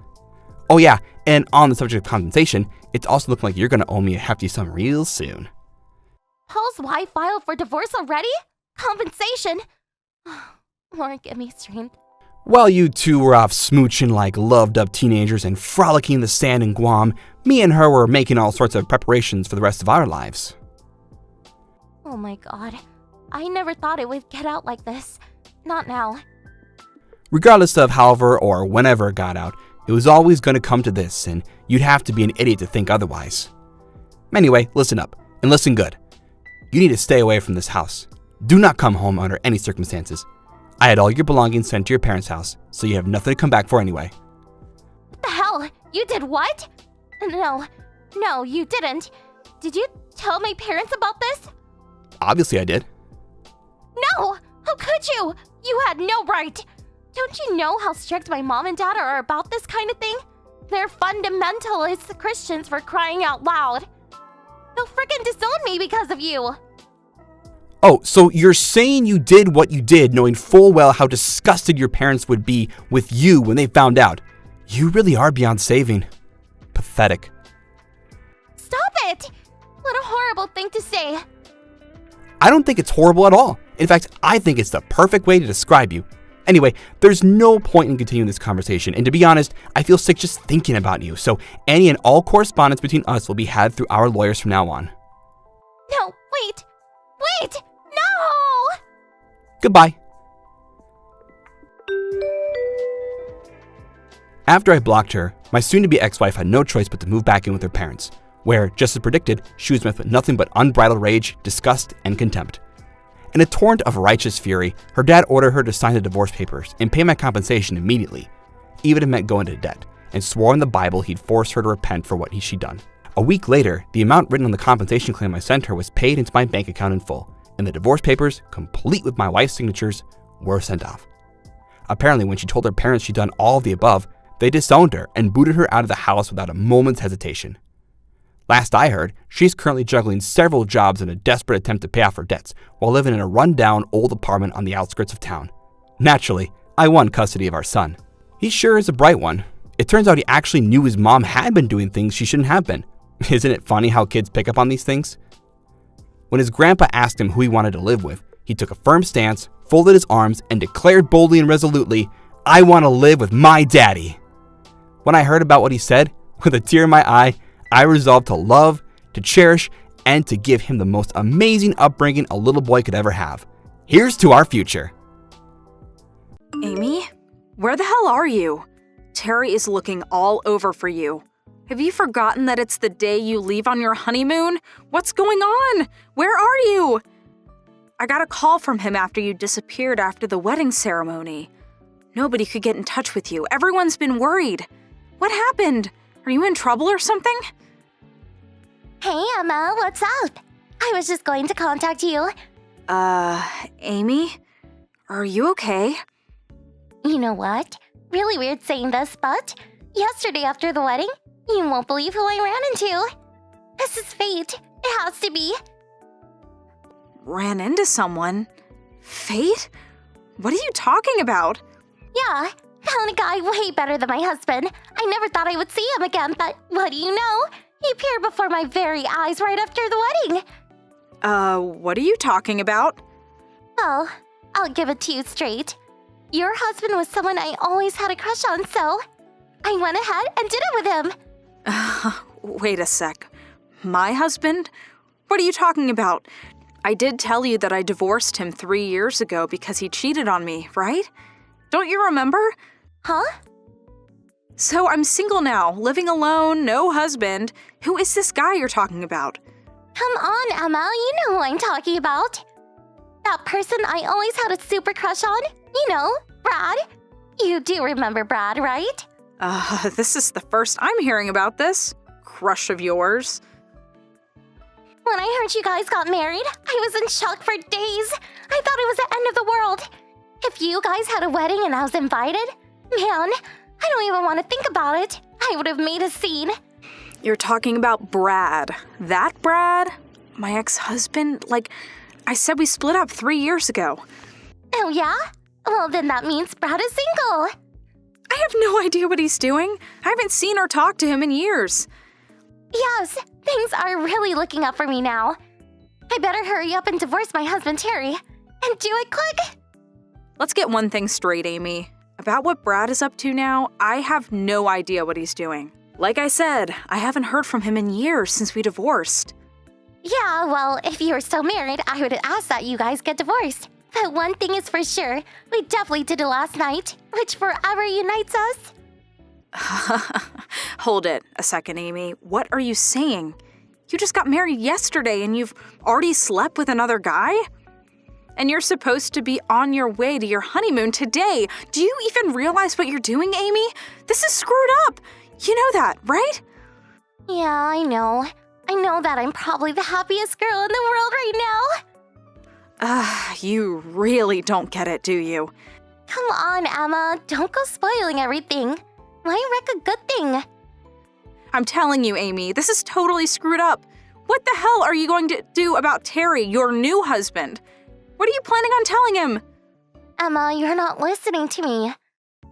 Oh yeah, and on the subject of compensation, it's also looking like you're going to owe me a hefty sum real soon. Paul's wife filed for divorce already? Compensation? Lord, give me strength. While you two were off smooching like loved-up teenagers and frolicking in the sand in Guam, me and her were making all sorts of preparations for the rest of our lives. Oh my god. I never thought it would get out like this. Not now. Regardless of however or whenever it got out, it was always going to come to this, and you'd have to be an idiot to think otherwise. Anyway, listen up, and listen good. You need to stay away from this house. Do not come home under any circumstances. I had all your belongings sent to your parents' house, so you have nothing to come back for anyway. What the hell? You did what? No, you didn't. Did you tell my parents about this? Obviously I did. No! How could you? You had no right! Don't you know how strict my mom and dad are about this kind of thing? They're fundamentalist Christians, for crying out loud. They'll frickin' disown me because of you. Oh, so you're saying you did what you did knowing full well how disgusted your parents would be with you when they found out. You really are beyond saving. Pathetic. Stop it! What a horrible thing to say. I don't think it's horrible at all. In fact, I think it's the perfect way to describe you. Anyway, there's no point in continuing this conversation, and to be honest, I feel sick just thinking about you, so any and all correspondence between us will be had through our lawyers from now on. No, wait, no! Goodbye. After I blocked her, my soon-to-be ex-wife had no choice but to move back in with her parents, where, just as predicted, she was met with nothing but unbridled rage, disgust, and contempt. In a torrent of righteous fury, her dad ordered her to sign the divorce papers and pay my compensation immediately, even if it meant going into debt, and swore in the Bible he'd force her to repent for what she'd done. A week later, the amount written on the compensation claim I sent her was paid into my bank account in full, and the divorce papers, complete with my wife's signatures, were sent off. Apparently, when she told her parents she'd done all of the above, they disowned her and booted her out of the house without a moment's hesitation. Last I heard, she's currently juggling several jobs in a desperate attempt to pay off her debts while living in a run-down old apartment on the outskirts of town. Naturally, I won custody of our son. He sure is a bright one. It turns out he actually knew his mom had been doing things she shouldn't have been. Isn't it funny how kids pick up on these things? When his grandpa asked him who he wanted to live with, he took a firm stance, folded his arms, and declared boldly and resolutely, "I want to live with my daddy." When I heard about what he said, with a tear in my eye, I resolved to love, to cherish, and to give him the most amazing upbringing a little boy could ever have. Here's to our future. Amy, where the hell are you? Terry is looking all over for you. Have you forgotten that it's the day you leave on your honeymoon? What's going on? Where are you? I got a call from him after you disappeared after the wedding ceremony. Nobody could get in touch with you. Everyone's been worried. What happened? Are you in trouble or something? Hey, Emma, what's up? I was just going to contact you. Amy? Are you okay? You know what? Really weird saying this, but yesterday after the wedding, you won't believe who I ran into. This is fate. It has to be. Ran into someone? Fate? What are you talking about? Yeah, found a guy way better than my husband. I never thought I would see him again, but what do you know? He appeared before my very eyes right after the wedding. What are you talking about? Well, I'll give it to you straight. Your husband was someone I always had a crush on, so I went ahead and did it with him. Wait a sec. My husband? What are you talking about? I did tell you that I divorced him 3 years ago because he cheated on me, right? Don't you remember? Huh? So I'm single now, living alone, no husband. Who is this guy you're talking about? Come on, Emma, you know who I'm talking about. That person I always had a super crush on. You know, Brad. You do remember Brad, right? This is the first I'm hearing about this. Crush of yours. When I heard you guys got married, I was in shock for days. I thought it was the end of the world. If you guys had a wedding and I was invited, man, I don't even want to think about it. I would have made a scene. You're talking about Brad. That Brad? My ex-husband? Like, I said we split up 3 years ago. Oh yeah? Well, then that means Brad is single. I have no idea what he's doing. I haven't seen or talked to him in years. Yes, things are really looking up for me now. I better hurry up and divorce my husband Terry. And do it quick. Let's get one thing straight, Amy. About what Brad is up to now, I have no idea what he's doing. Like I said, I haven't heard from him in years since we divorced. Yeah, well, if you were still married, I would ask that you guys get divorced. But one thing is for sure, we definitely did it last night, which forever unites us. Hold it a second, Amy. What are you saying? You just got married yesterday and you've already slept with another guy? And you're supposed to be on your way to your honeymoon today. Do you even realize what you're doing, Amy? This is screwed up. You know that, right? Yeah, I know. I know that I'm probably the happiest girl in the world right now. You really don't get it, do you? Come on, Emma. Don't go spoiling everything. Why wreck a good thing? I'm telling you, Amy, this is totally screwed up. What the hell are you going to do about Terry, your new husband? What are you planning on telling him? Emma, you're not listening to me.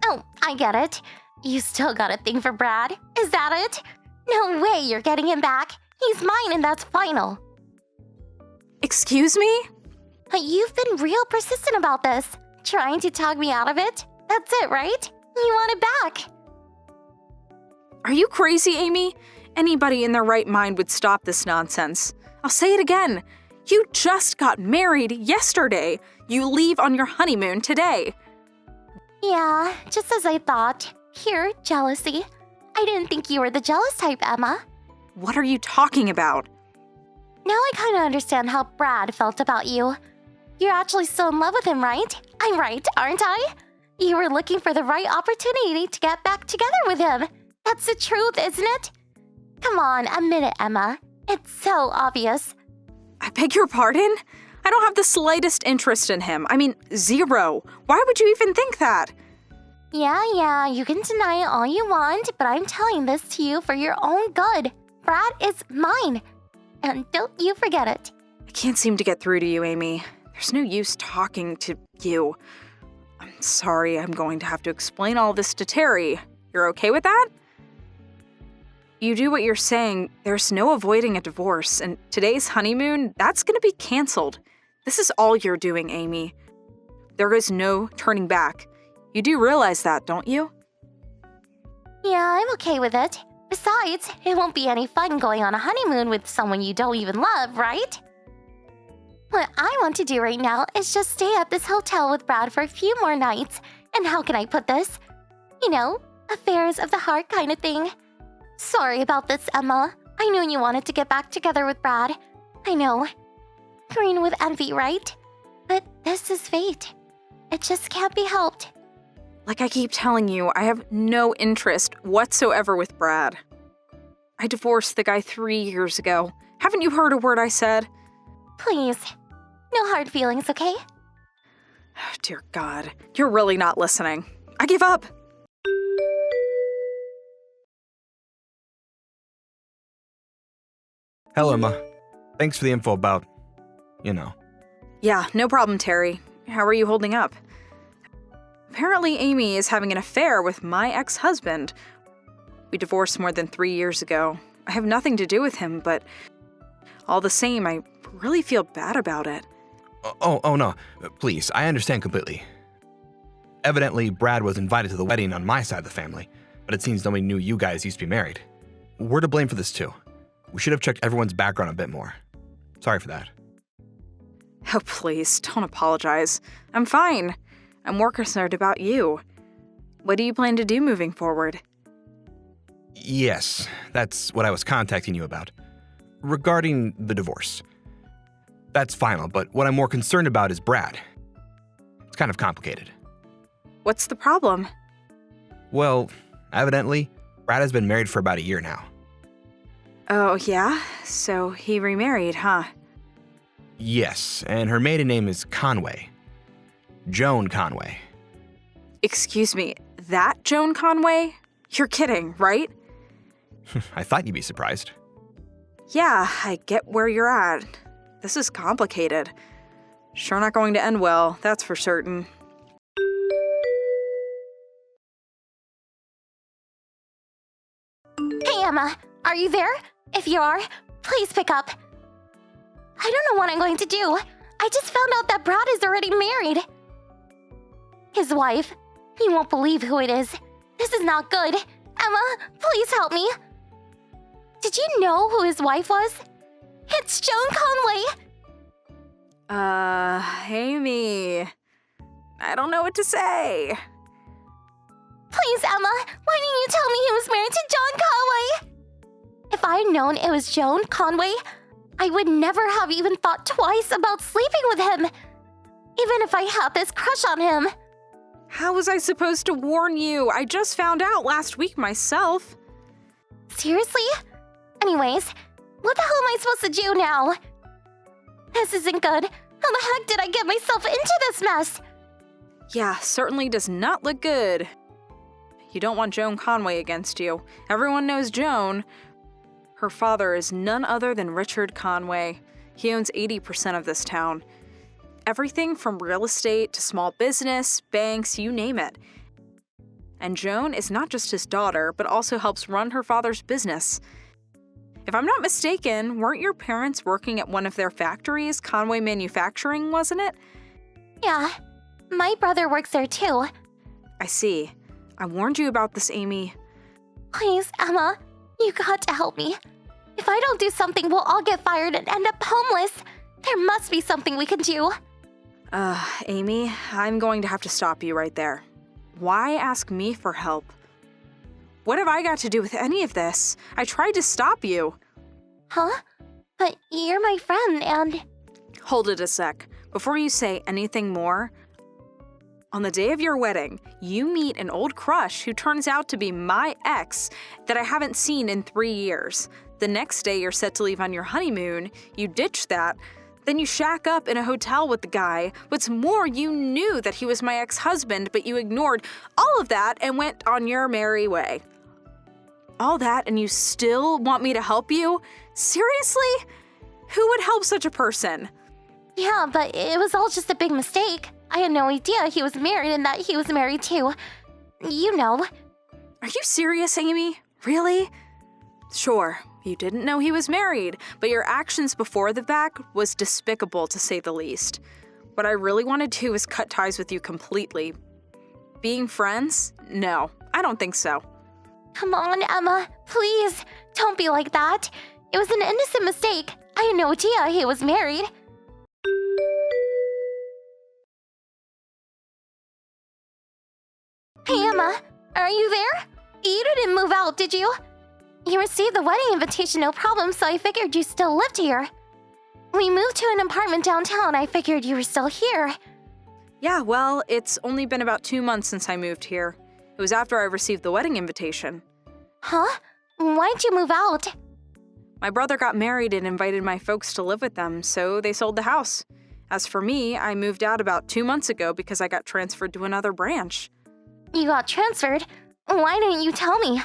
Oh, I get it. You still got a thing for Brad. Is that it? No way you're getting him back. He's mine and that's final. Excuse me? You've been real persistent about this. Trying to talk me out of it? That's it, right? You want it back. Are you crazy, Amy? Anybody in their right mind would stop this nonsense. I'll say it again. You just got married yesterday. You leave on your honeymoon today. Yeah, just as I thought. Here, jealousy. I didn't think you were the jealous type, Emma. What are you talking about? Now I kind of understand how Brad felt about you. You're actually still in love with him, right? I'm right, aren't I? You were looking for the right opportunity to get back together with him. That's the truth, isn't it? Come on, admit it, Emma. It's so obvious. I beg your pardon? I don't have the slightest interest in him. I mean, zero. Why would you even think that? Yeah, you can deny it all you want, but I'm telling this to you for your own good. Brad is mine. And don't you forget it. I can't seem to get through to you, Amy. There's no use talking to you. I'm sorry, I'm going to have to explain all this to Terry. You're okay with that? You do what you're saying, there's no avoiding a divorce, and today's honeymoon, that's gonna be canceled. This is all you're doing, Amy. There is no turning back. You do realize that, don't you? Yeah, I'm okay with it. Besides, it won't be any fun going on a honeymoon with someone you don't even love, right? What I want to do right now is just stay at this hotel with Brad for a few more nights. And how can I put this? You know, affairs of the heart kind of thing. Sorry about this, Emma. I knew you wanted to get back together with Brad. I know. Green with envy, right? But this is fate. It just can't be helped. Like I keep telling you, I have no interest whatsoever with Brad. I divorced the guy 3 years ago. Haven't you heard a word I said? Please. No hard feelings, okay? Oh, dear God, you're really not listening. I give up. Hello, Emma. Thanks for the info about, you know. Yeah, no problem, Terry. How are you holding up? Apparently, Amy is having an affair with my ex-husband. We divorced more than 3 years ago. I have nothing to do with him, but all the same, I really feel bad about it. Oh, no. Please, I understand completely. Evidently, Brad was invited to the wedding on my side of the family, but it seems nobody knew you guys used to be married. We're to blame for this, too. We should have checked everyone's background a bit more. Sorry for that. Oh, please, don't apologize. I'm fine. I'm more concerned about you. What do you plan to do moving forward? Yes, that's what I was contacting you about. Regarding the divorce. That's final, but what I'm more concerned about is Brad. It's kind of complicated. What's the problem? Well, evidently, Brad has been married for about a year now. Oh, yeah? So he remarried, huh? Yes, and her maiden name is Conway. Joan Conway. Excuse me, that Joan Conway? You're kidding, right? I thought you'd be surprised. Yeah, I get where you're at. This is complicated. Sure not going to end well, that's for certain. Hey, Emma. Are you there? If you are, please pick up. I don't know what I'm going to do. I just found out that Brad is already married. His wife. He won't believe who it is. This is not good. Emma, please help me. Did you know who his wife was? It's Joan Conway. Amy. I don't know what to say. Please, Emma, why didn't you tell me he was married to John Conway? If I had known it was Joan Conway, I would never have even thought twice about sleeping with him. Even if I had this crush on him. How was I supposed to warn you? I just found out last week myself. Seriously? Anyways, what the hell am I supposed to do now? This isn't good. How the heck did I get myself into this mess? Yeah, certainly does not look good. You don't want Joan Conway against you. Everyone knows Joan. Her father is none other than Richard Conway. He owns 80% of this town. Everything from real estate to small business, banks, you name it. And Joan is not just his daughter, but also helps run her father's business. If I'm not mistaken, weren't your parents working at one of their factories, Conway Manufacturing, wasn't it? Yeah, my brother works there too. I see. I warned you about this, Amy. Please, Emma, you got to help me. If I don't do something, we'll all get fired and end up homeless. There must be something we can do. Amy, I'm going to have to stop you right there. Why ask me for help? What have I got to do with any of this? I tried to stop you. Huh? But you're my friend and... Hold it a sec. Before you say anything more, on the day of your wedding, you meet an old crush who turns out to be my ex that I haven't seen in 3 years. The next day you're set to leave on your honeymoon, you ditch that, then you shack up in a hotel with the guy. What's more, you knew that he was my ex-husband, but you ignored all of that and went on your merry way. All that and you still want me to help you? Seriously? Who would help such a person? Yeah, but it was all just a big mistake. I had no idea he was married and that he was married too. You know. Are you serious, Amy? Really? Sure, you didn't know he was married, but your actions before the fact was despicable to say the least. What I really want to do is cut ties with you completely. Being friends? No, I don't think so. Come on, Emma. Please, don't be like that. It was an innocent mistake. I had no idea he was married. Hey, Emma. Are you there? You didn't move out, did you? You received the wedding invitation, no problem, so I figured you still lived here. We moved to an apartment downtown. I figured you were still here. Yeah, well, it's only been about 2 months since I moved here. It was after I received the wedding invitation. Huh? Why'd you move out? My brother got married and invited my folks to live with them, so they sold the house. As for me, I moved out about 2 months ago because I got transferred to another branch. You got transferred? Why didn't you tell me?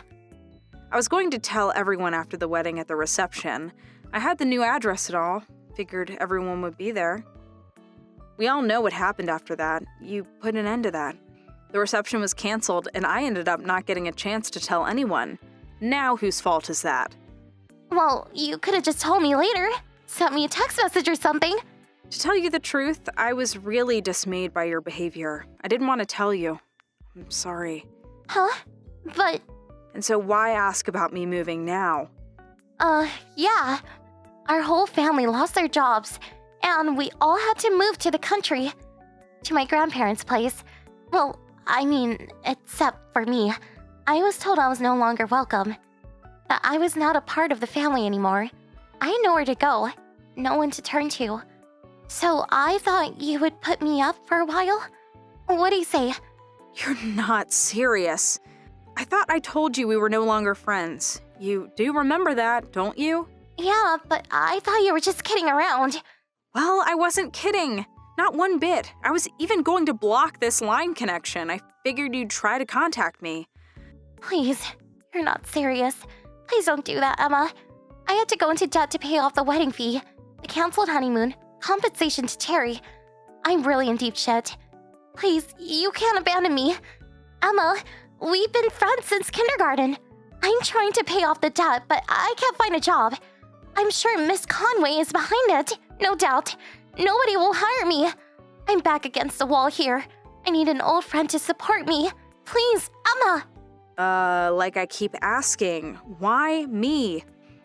I was going to tell everyone after the wedding at the reception. I had the new address and all. Figured everyone would be there. We all know what happened after that. You put an end to that. The reception was canceled, and I ended up not getting a chance to tell anyone. Now whose fault is that? Well, you could have just told me later. Sent me a text message or something. To tell you the truth, I was really dismayed by your behavior. I didn't want to tell you. I'm sorry. Huh? But... And so why ask about me moving now? Yeah. Our whole family lost their jobs, and we all had to move to the country. To my grandparents' place. Well, I mean, except for me. I was told I was no longer welcome. That I was not a part of the family anymore. I had nowhere to go. No one to turn to. So I thought you would put me up for a while? What do you say? You're not serious. I thought I told you we were no longer friends. You do remember that, don't you? Yeah, but I thought you were just kidding around. Well, I wasn't kidding. Not one bit. I was even going to block this line connection. I figured you'd try to contact me. Please, you're not serious. Please don't do that, Emma. I had to go into debt to pay off the wedding fee, the canceled honeymoon, compensation to Terry. I'm really in deep shit. Please, you can't abandon me. Emma, we've been friends since kindergarten. I'm trying to pay off the debt, but I can't find a job. I'm sure Miss Conway is behind it, no doubt. Nobody will hire me. I'm back against the wall here. I need an old friend to support me. Please, Emma. Like I keep asking, why me?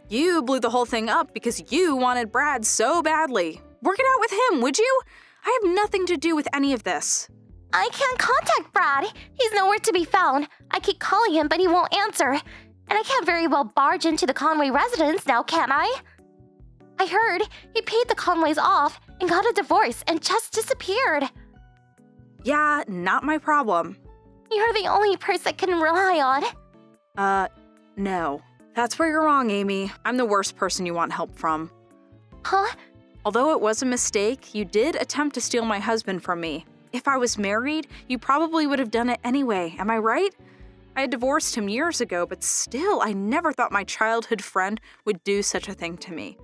You blew the whole thing up because you wanted Brad so badly. Work it out with him, would you? I have nothing to do with any of this. I can't contact Brad. He's nowhere to be found. I keep calling him, but he won't answer. And I can't very well barge into the Conway residence now, can I? I heard he paid the Conways off and got a divorce and just disappeared. Yeah, not my problem. You're the only person I can rely on. No. That's where you're wrong, Amy. I'm the worst person you want help from. Huh? Although it was a mistake, you did attempt to steal my husband from me. If I was married, you probably would have done it anyway, am I right? I had divorced him years ago, but still, I never thought my childhood friend would do such a thing to me.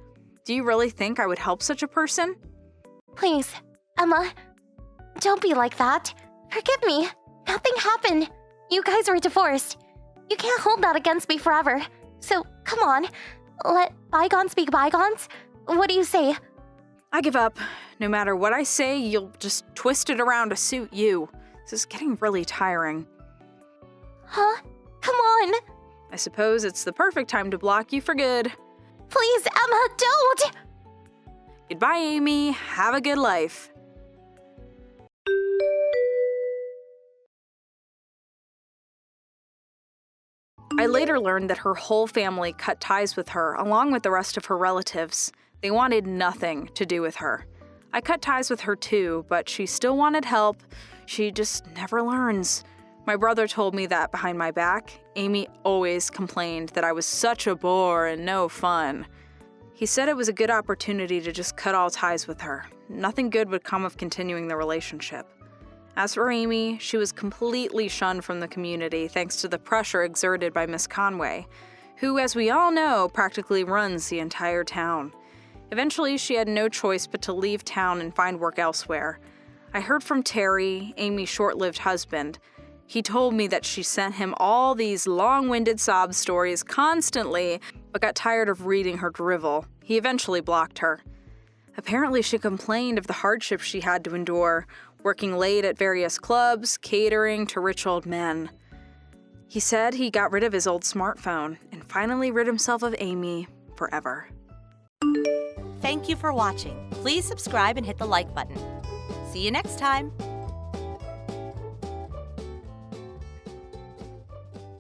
Do you really think I would help such a person? Please, Emma, don't be like that. Forgive me. Nothing happened. You guys were divorced. You can't hold that against me forever. So, come on. Let bygones be bygones? What do you say? I give up. No matter what I say, you'll just twist it around to suit you. This is getting really tiring. Huh? Come on! I suppose it's the perfect time to block you for good. Please, Emma, don't! Goodbye, Amy. Have a good life. I later learned that her whole family cut ties with her, along with the rest of her relatives. They wanted nothing to do with her. I cut ties with her too, but she still wanted help. She just never learns. My brother told me that behind my back, Amy always complained that I was such a bore and no fun. He said it was a good opportunity to just cut all ties with her. Nothing good would come of continuing the relationship. As for Amy, she was completely shunned from the community thanks to the pressure exerted by Miss Conway, who, as we all know, practically runs the entire town. Eventually, she had no choice but to leave town and find work elsewhere. I heard from Terry, Amy's short-lived husband. He told me that she sent him all these long-winded sob stories constantly, but got tired of reading her drivel. He eventually blocked her. Apparently, she complained of the hardships she had to endure, working late at various clubs, catering to rich old men. He said he got rid of his old smartphone and finally rid himself of Amy forever. Thank you for watching. Please subscribe and hit the like button. See you next time.